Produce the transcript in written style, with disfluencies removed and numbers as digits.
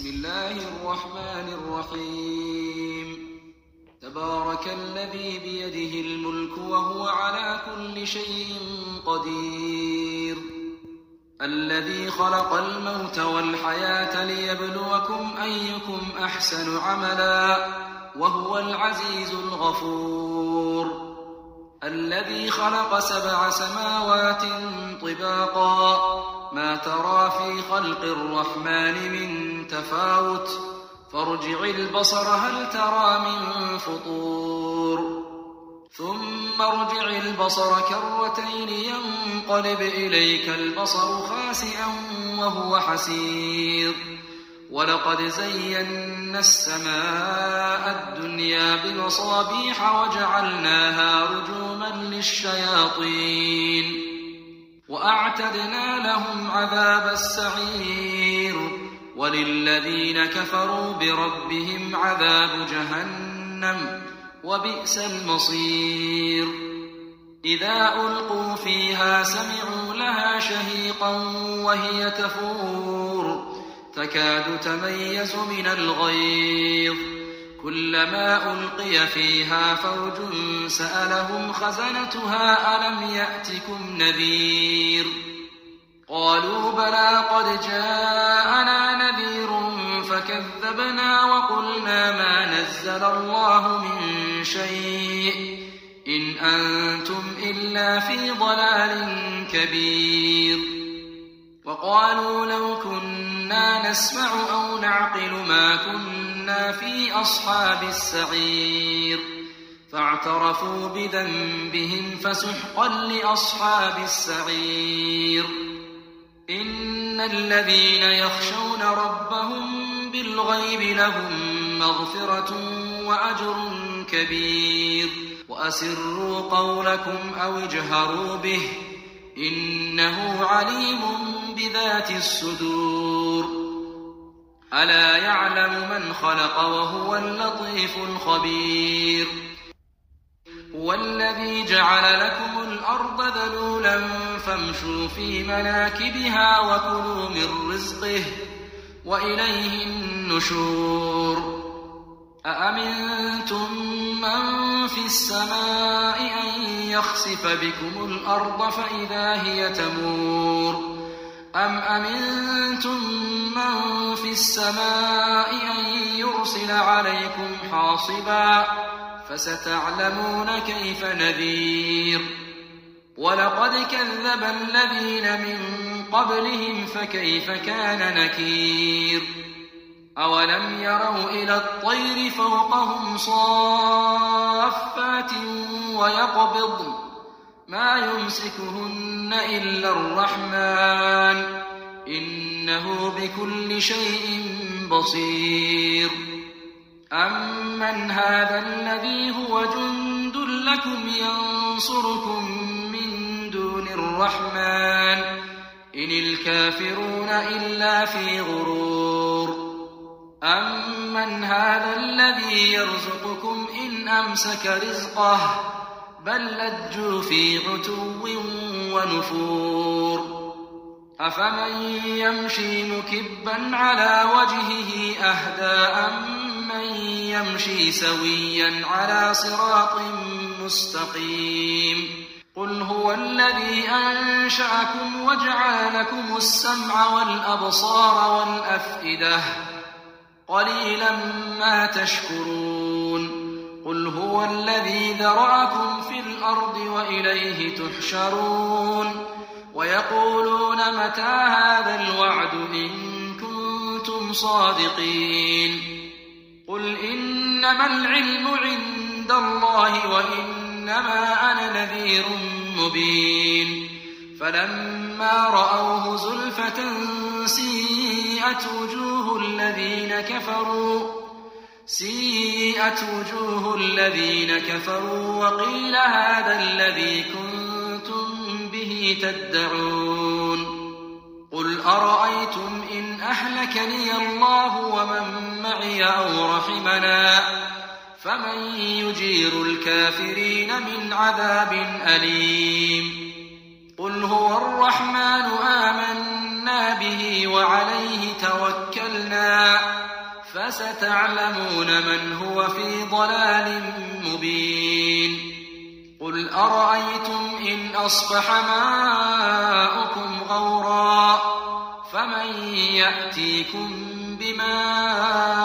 بسم الله الرحمن الرحيم تبارك الذي بيده الملك وهو على كل شيء قدير الذي خلق الموت والحياة ليبلوكم أيكم أحسن عملا وهو العزيز الغفور الذي خلق 7 سماوات طباقا ما ترى في خلق الرحمن من تفاوت فارجع البصر هل ترى من فطور ثم ارجع البصر كرتين ينقلب إليك البصر خاسئا وهو حسير ولقد زينا السماء الدنيا بمصابيح وجعلناها رجوما للشياطين وأعتدنا لهم عذاب السعير وللذين كفروا بربهم عذاب جهنم وبئس المصير إذا ألقوا فيها سمعوا لها شهيقا وهي تفور تكاد تميز من الغيظ كلما ألقي فيها فوج سألهم خزنتها ألم يأتكم نذير قالوا بلى قد جاءنا نذير فكذبنا وقلنا ما نزل الله من شيء إن أنتم إلا في ضلال كبير وقالوا لو كنا نسمع أو نعقل ما كنا في أصحاب السعير فاعترفوا بذنبهم فسحقا لأصحاب السعير إن الذين يخشون ربهم بالغيب لهم مغفرة وأجر كبير وأسروا قولكم أو اجهروا به إنه عليم بذات الصدور ألا يعلم من خلق وهو اللطيف الخبير هو الذي جعل لكم الأرض ذلولا فامشوا في مناكبها وكلوا من رزقه وإليه النشور أأمنتم من في السماء أن يخسف بكم الأرض فإذا هي تمور أم أمنتم من في السماء أن يرسل عليكم حاصبا فستعلمون كيف نذير ولقد كذب الذين من قبلهم فكيف كان نكير أولم يروا إلى الطير فوقهم صافات ويقبضن ما يمسكهن إلا الرحمن إنه بكل شيء بصير أمن هذا الذي هو جند لكم ينصركم من دون الرحمن إن الكافرون إلا في غرور أمن هذا الذي يرزقكم إن أمسك رزقه بل لجوا في عتو ونفور أفمن يمشي مكبا على وجهه أهدى أمن يمشي سويا على صراط مستقيم قل هو الذي أنشأكم وجعل لكم السمع والأبصار والأفئدة قليلا ما تشكرون قل هو الذي ذرأكم في الأرض وإليه تحشرون ويقولون متى هذا الوعد إن كنتم صادقين قل إنما العلم عند الله وإنما أنا نذير مبين فلما رأوه زلفة سيئت وجوه الذين كفروا وقيل هذا الذي كنتم به تدعون قل أرأيتم إن أهلكني الله ومن معي أو رحمنا فمن يجير الكافرين من عذاب أليم قل هو الرحمن آمنا آمنا به وعليه توكلنا فستعلمون من هو في ضلال مبين قل أرأيتم إن أصبح ماؤكم غورا فمن يأتيكم بماء